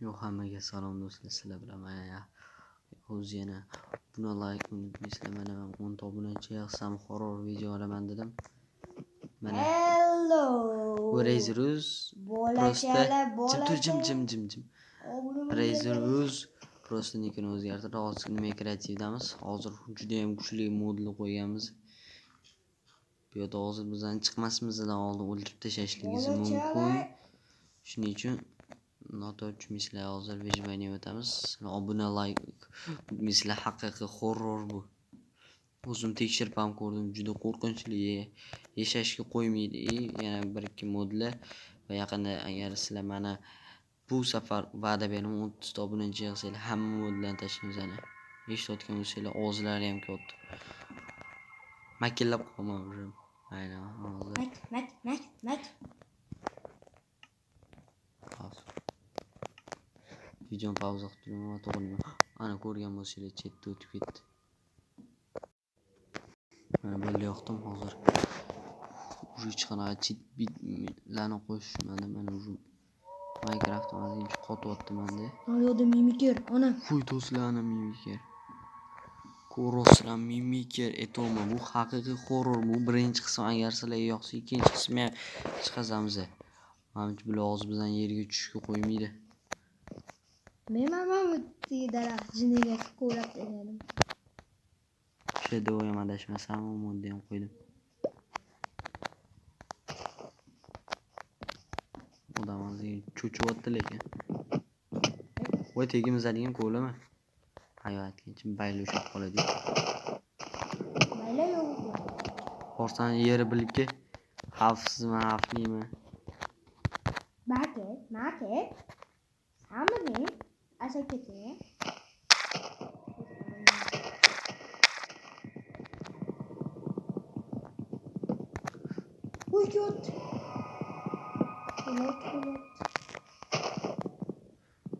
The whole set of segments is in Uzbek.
Yo'q, hammaga salom do'stlar, sizlar bilan mana o'zi yana buni like unutmaysizlar. Mana men 10 ta obunachi yig'sam horror video olaman dedim. Mana Hello. Razoruz просто jim. Razoruz просто nikini o'zgartirdi. Hozir nima kreativdamiz. Hozir juda ham kuchli modni qo'yganmiz. Bu yerda hozir bizdan chiqmasmizdan oldin o'ldirib tashlashligingiz mumkin. Shuning uchun noto'g'ri hozir vijvaniya o'tamiz. Obuna, like unutmaysizlar, haqiqiy horror bu. O'zim tekshirib ham ko'rdim, juda qo'rqinchli. Yashashga qo'ymaydi. Yana bir ikki modlar va yaqinda agar sizlar mana bu safar va'da beraman 30 ta obunachi yig'sanglar hamma modlarni tashlaymiz ana. Eshitayotgan bo'lsanglar o'zlari ham katta. Makillab qolman уже. Aynan hozir. Mak. Videoni pauza qilib turaman, to'g'rimi? Ana ko'rgan bo'lsanglar chetda o'tib ketdi. Mana bo'ldi yoqdim hozir. Hech qanaqa chit bitlarni qo'shmadim. Mana shu Minecraft mana qotyapti menda. Yo'da mimiker, ona. Qo'y do'stlar, ana mimiker. Ko'rasizlar, mimiker etoma bu haqiqiy horror. Bu birinchi qism, agar sizlarga yoqsa ikkinchi qismni ham chiqazamiz. Menimcha bular hozir bizdan yerga tushishga qo'ymaydi. Men mana bu daraxt jiniga qo'lab dedim. Shadow ham adashmasam, modni ham qo'ydim. Odamlar cho'chiyapti lekin. Voy tegimizadigan ko'lami? Hayotga baylo ushab qoladi. Baylo yo'q. Borsan yeri bilibki, xavfsizmi, xavflimi? Market. Hamma asakete. Uy köt.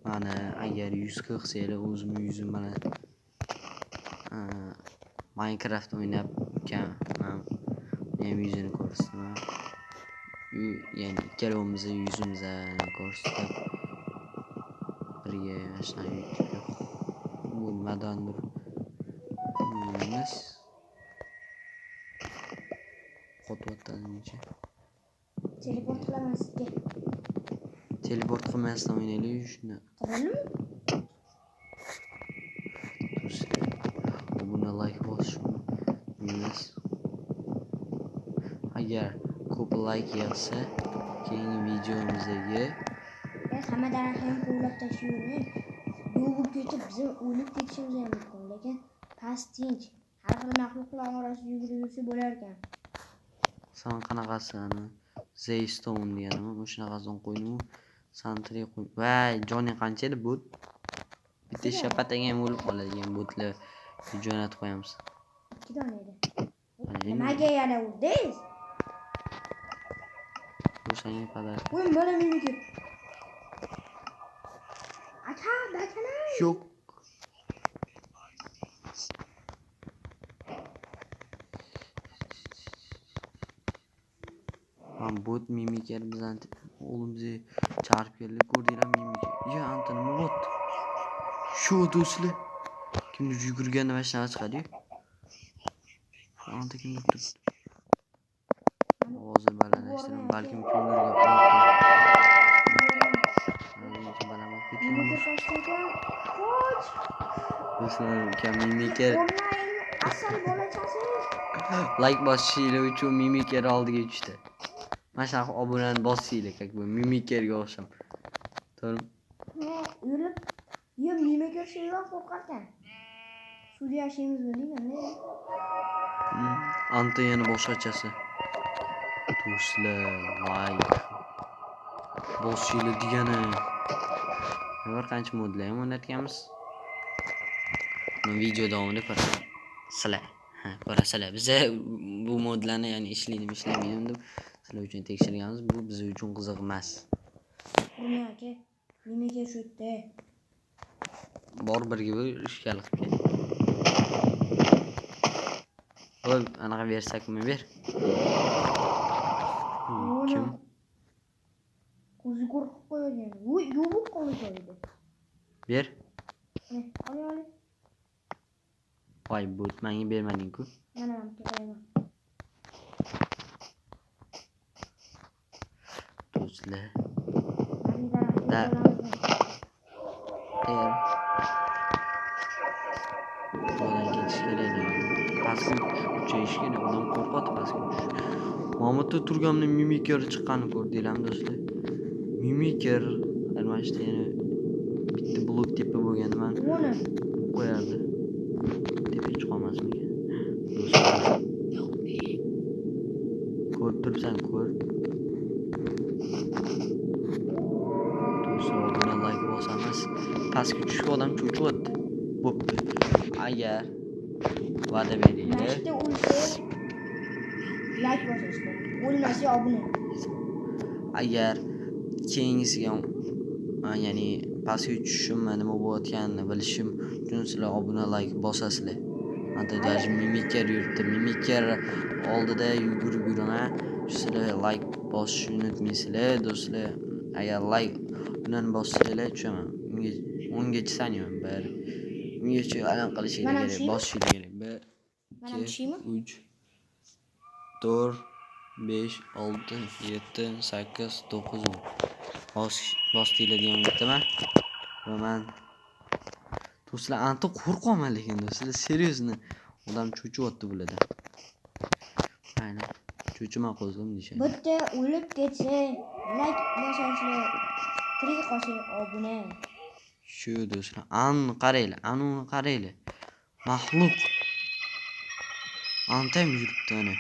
Mana agar 140 seli o'zim yuzim bilan Minecraft o'ynabkan, men yuzini ko'rsataman. Ya'ni ikkalamizni yuzimizni ko'rsatib birga mana YouTube bo'lmadandir. Emas. Qo'tyapti. Teleport qilaman sizga. Teleport qilmasdan o'ynaylik shuni. Qilamanmi? Buni like bosish emas. Agar ko'p like yig'sa, keyingi videomizdagi hamma daraxtlarni qo'llab tashlayman. Yo'q ketib biz o'lib ketishimiz ham mumkin, lekin past tinch har xil maxluqlar orasida yugurib yursa bo'lar ekan. San qanaqasini Zaystone deganimi, o'shanaqasidan qo'ydim. Santri qo'y. Voy, joni qancha edi bu? Bitta shapataga ham o'lib qoladigan botlar jo'natib qo'yamiz. 2 dona edi. Nimaga yana urdingiz? O'shanga qadar. Voy, mana meniki. Aka, bakana. Yo'q. Bot mimiker bizdan o'g'limizga chaqirib keldi. Ko'rdinglar mimiker. Ya, anta nima bot? Shu do'stlar. Kimdir yugurganda mana shunaqa chiqadi-yu. Anta kimdir turibdi. Hozir balandlashtirib, balkim kimlarga qo'ydim. Mimiker. Asal bolachasi. Like bosishinglar uchun mimiker oldiga tushdi. Mana shunaqa obunani bosinglar, как бы mimikerga o'xsham. To'g'rimi? O'lib, mimiker shundan qo'rqarkan. Suvda yashaymiz deyman-da. Anta yana boshqachasi. Do'stlar, like bosinglar degani. Bir qancha modlar ham o'ynatganmiz. Video davomida ko'rasizlar. Ko'rasizlar. Biz bu modlarni, ya'ni ishlaydimi, ishlamaymi deb sizlar uchun tekshirganmiz. Bu biz uchun qiziq emas. Nima aka? Nimaga shu yerda? Bor birga bir ishgal qilib ket. Voy, anaqa bersakmi ber. Kim? Ko'zi qo'rqib qo'ygan. Voy, yo'q qoldi. Ber. Oling. Voy, bo'tmangni bermading-ku. Mana men to'layman. Do'stlar. Da. Ter. Buradan ketish kerak. Pastga kuchayish kerak. Odam qo'rqadi pastga tushish. Mamutda turganimda mimikar chiqqanini ko'rdinglarmi do'stlar? Mimikar almashdi yana bitta blok tepa bo'lganda men qo'yardi. Tepa chiqolmasmikan? Do'stlar. Ko'rib turibsan, ko'r. Do'stlar, buni like bosamiz. Pastga tushib odam cho'chiyapti. Bo'pti. Agar va'da beringlar. Mashta o'lsa like bosasizlar. O'lmasa obuna. Agar keyingisiga ya'ni pastga tushishim nima bo'layotganini bilishim uchun sizlar obuna like bosasizlar. Anta даже mimikar yuribdi. Mimikar oldida yugurib yuraman. Sizlar like bosishni unutmaysizlar do'stlar. Agar like bilan bossanglar tushaman. Ungacha sanayman bari. Ungacha alan qilishinglar kerak, bosishinglar kerak. 1 2 3 4 5 6 7 8 9 10. Bostinglar degan umiddaman. Va men do'stlar anta qo'rqaman lekin do'stlar seriousni odam cho'chiyapti bularda. Aynan cho'chima qo'zim deyshadi. Bitta o'lib ketsa like bosasizlar. Tirik qolsa obuna. Shu do'stlar, qaranglar, uni qaranglar. Mahluq. Antam yuribdi ana.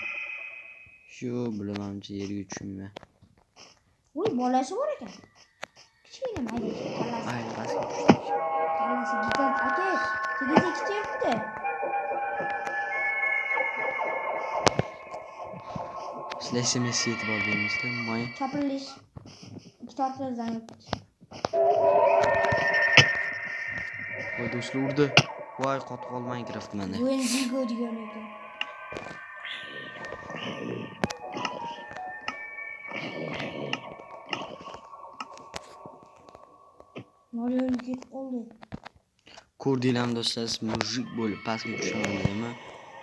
Shu bilamanchi yerga tushmayman. Voy, bolasi bor ekan. Kichkina mayda kallasi. Ay, pastga tushdik. Kallasi gigant aka. Tegizi kichikdi. Sizlar SMS yetib oldingizlar, moy. Chopilish. 2 tortda zangi. Voy do'stlar urdi. Voy qotqol Minecraft menda. O'yin Zigo degan ekan. Mario ketib qoldi. Ko'rdinglarmi do'stlar, mujik bo'lib pastga tushaman deyman.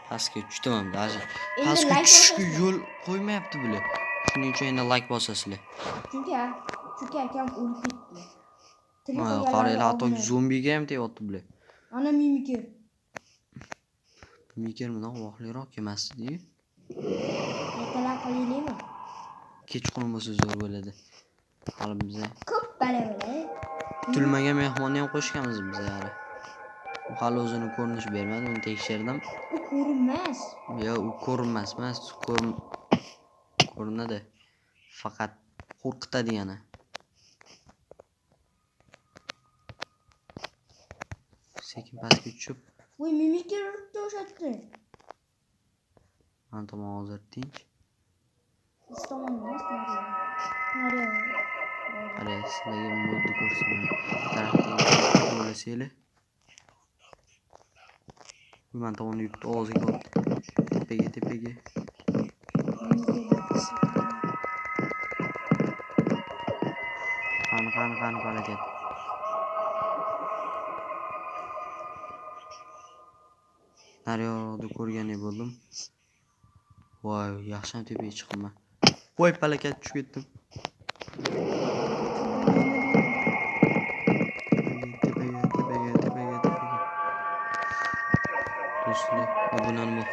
Pastga tushdim даже. Endi Pastga like tushishga bosasizlar. yo'l qo'ymayapti bular. Shuning uchun endi like bosasizlar. Chunki akam o'lib ketdi. Qaranglar, hatto zombiga ham teyapti bular. Ana mimikir. Mimikir bundan vohliroq emasdi-yu. Ertalab qilaylikmi? Kechqurun bo'lsa zo'r bo'ladi. Hali biza Ko'p bala bo'ladi. kutilmagan mehmonni ham qo'shganmiz biz hali. U hali o'zini ko'rinish bermadi, uni tekshirdim. U ko'rinmas. Yo'q, u ko'rinmas emas, ko'rinadi. Faqat qo'rqitadi yana. Sekin pastga tushib, Voy, mimikir uribdi o'shatdi. men tomon hozir tinch. Biz tomon emas, nari. Qarang, sizlarga modni ko'rsataman. Tarafdan bo'lasanglar. Men tomon yuribdi, og'ziga oldi. Tepaga. Qani harakat. Naryoqda ko'rgandek bo'ldim. Voy, yaxshi ham tepaga chiqibman. Voy, palakat tushib ketdim. Tepaga. Do'stlar, obunani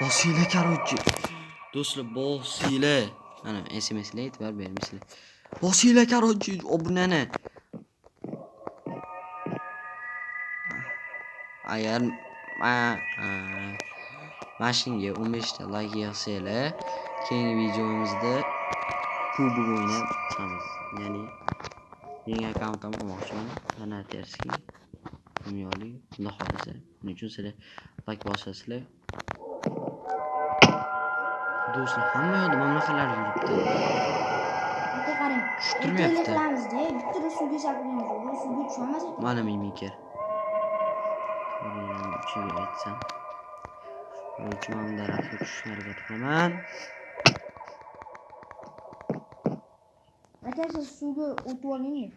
bosinglar, короче. Do'stlar, bosinglar. Mana SMSlar e'tibor bermaysizlar. Bosinglar, короче, obunani. Agar mashinga 15 ta like yig'sanglar, keyingi videomizda kubok o'ynab chiqamiz. Ya'ni yangi akkauntdan qilmoqchiman. Mana terski dunyolik xudo xolisa. Buning uchun sizlar like bosasizlar. Do'stlar, hamma yoqda mamlakatlar yuribdi. Aka qarang. Tushtirmayapti. Qilamizda, bitta suvga sapiramiz. U suvga tushmas ekan. Mana mimikir. Ichiga aytsam. O'lchimam daraxtga tushishga harakat qilaman. Aka siz suvga o'tib olingmi?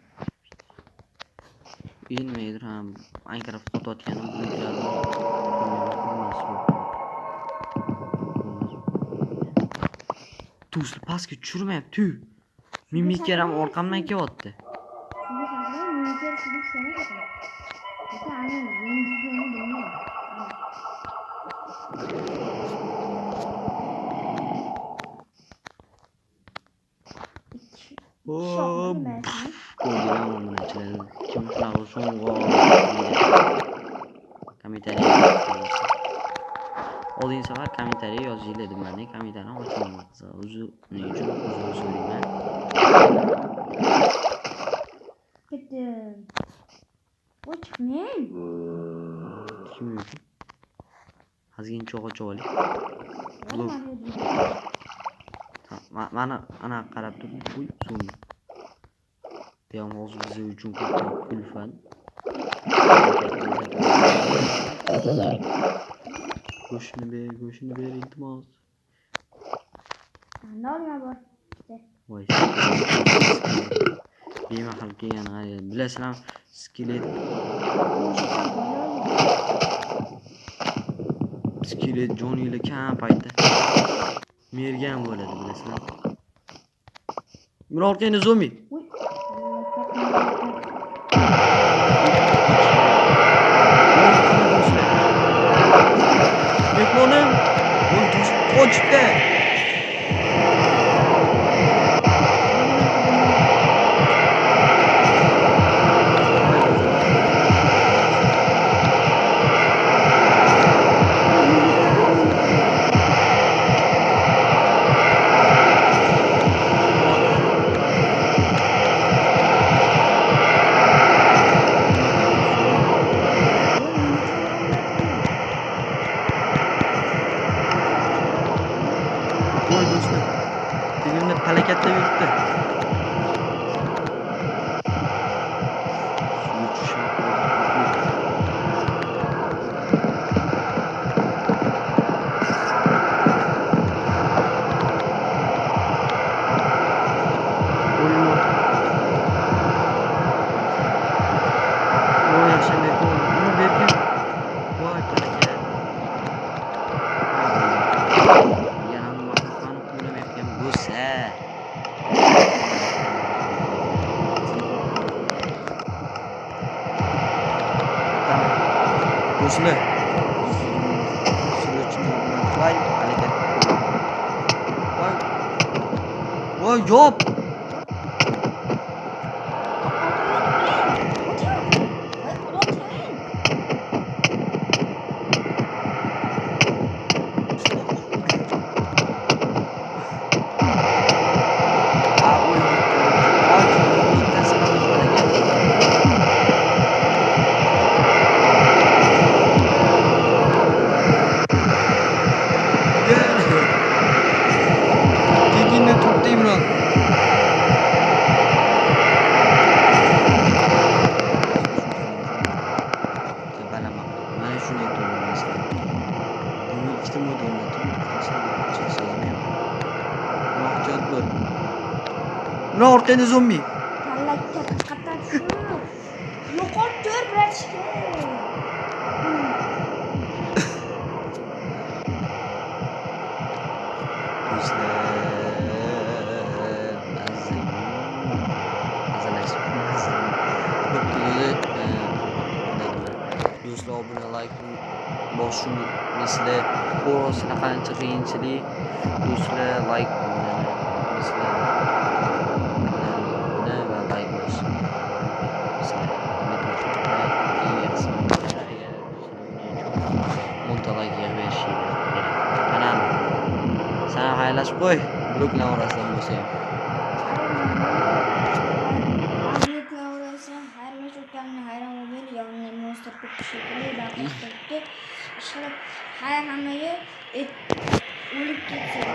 Bilmaydir ham Minecraft o'tayotganim bularni do'stlar pastga tushirmayapti. Mimikar ham orqamdan kelyapti. Shunga saqlang, mimikar sizga tushamas ekan. Aka ani yengizgani bilmayman. Kim shunaqa so'ng'o kommentariy oldingi safar kommentariy yozinglar dedim, mana kommentariyni ochmayapti. O'zi nima uchun uzr so'rayman. Ketdim. Voy chiqmang. Kim yo'q? Hazgin cho'g'ich oling. Mana ana qarab turib, uy zo'mi. Deyam hozir biz uchun katta kulfat. Go'shtni ber iltimos. Nima bor? Voy. Bemahal kelgan g'ayat. Bilasizlar, skelet Johnny'li kam paytda mergan bo'ladi, bilasizlar. Biror keni zombi. Mehmonim, voy do'st qochdi. Voy do'stlar, tegimda palakatda yuribdi. Voy yaxshi mehmon, nima bergan? Voy palakat. Do'stlar, voy harakat. Voy yop. Tekinni tutdim bro. Mana shuni aytmoqchiman. Buni ikkita mod o'rnatdim. Mohjat bo'l. Nima orqangda zombi? Palakka qattiq tushib. Yo'qol tur, bratishka. Do'stlar, obuna like boshim misli xo'rosina qancha qiyinchilik. Do'stlar, like misli va like bos. Like yig'ish kerak. Mana sana haylashib qo'y, bloklar orasidan bo'lsa ham. Hammaga o'lib ketsin.